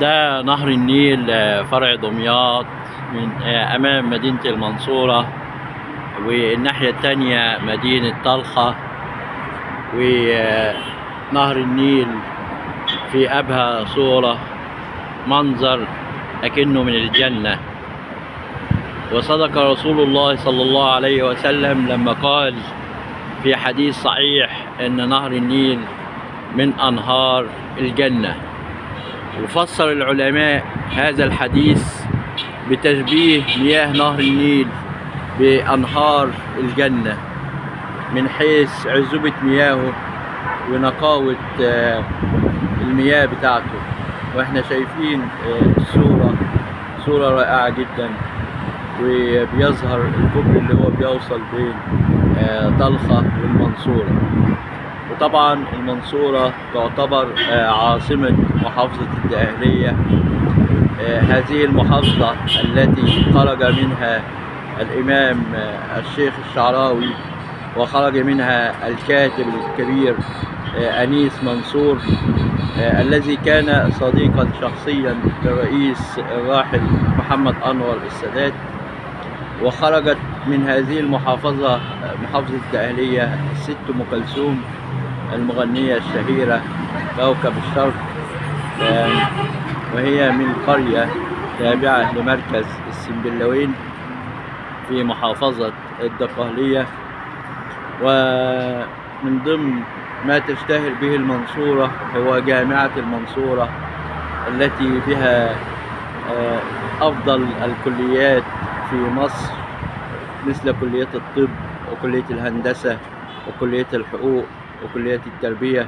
ده نهر النيل، فرع دمياط من أمام مدينة المنصورة، والناحية التانية مدينة طلخة. ونهر النيل في أبهى صورة، منظر أكنه من الجنة. وصدق رسول الله صلى الله عليه وسلم لما قال في حديث صحيح إن نهر النيل من أنهار الجنة. وفسر العلماء هذا الحديث بتشبيه مياه نهر النيل بأنهار الجنة من حيث عذوبة مياهه ونقاوة المياه بتاعته. واحنا شايفين صورة رائعة جدا، وبيظهر الكوبري اللي هو بيوصل بين طلخة والمنصورة. وطبعا المنصورة تعتبر عاصمة محافظة الدقهلية، هذه المحافظة التي خرج منها الإمام الشيخ الشعراوي، وخرج منها الكاتب الكبير أنيس منصور، الذي كان صديقا شخصيا للرئيس الراحل محمد أنور السادات. وخرجت من هذه المحافظة، محافظة الدقهلية، الست أم كلثوم المغنية الشهيرة كوكب الشرق، وهي من قرية تابعة لمركز السنبلاوين في محافظة الدقهلية. ومن ضمن ما تشتهر به المنصورة هو جامعة المنصورة، التي بها أفضل الكليات في مصر، مثل كلية الطب وكلية الهندسة وكلية الحقوق وكلية التربية.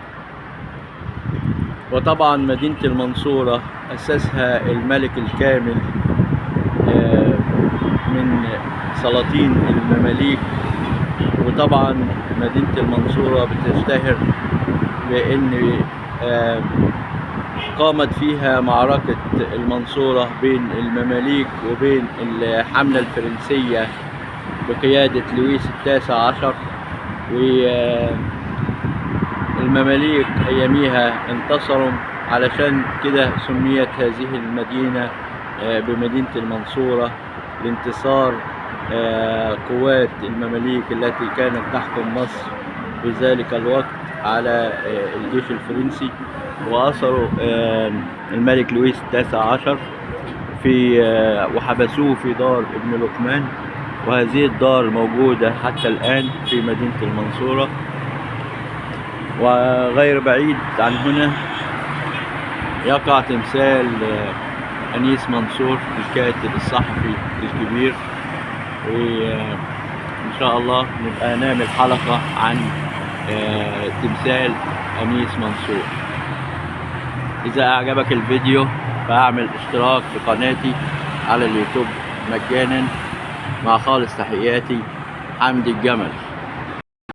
وطبعا مدينة المنصورة أسسها الملك الكامل من سلاطين المماليك. وطبعا مدينة المنصورة بتشتهر بأن قامت فيها معركة المنصورة بين المماليك وبين الحملة الفرنسية بقيادة لويس ال19، والمماليك أياميها انتصروا، علشان كده سميت هذه المدينة بمدينة المنصورة لانتصار قوات المماليك التي كانت تحكم مصر في ذلك الوقت على الجيش الفرنسي. وأسروا الملك لويس ال19 وحبسوه في دار ابن لقمان، وهذه الدار موجودة حتى الآن في مدينة المنصورة. وغير بعيد عن هنا يقع تمثال أنيس منصور الكاتب الصحفي الكبير. وإن شاء الله نبقى نعمل حلقة عن تمثال أنيس منصور. إذا أعجبك الفيديو فأعمل اشتراك في قناتي على اليوتيوب مجانا. مع خالص تحياتي، حمدي الجمل.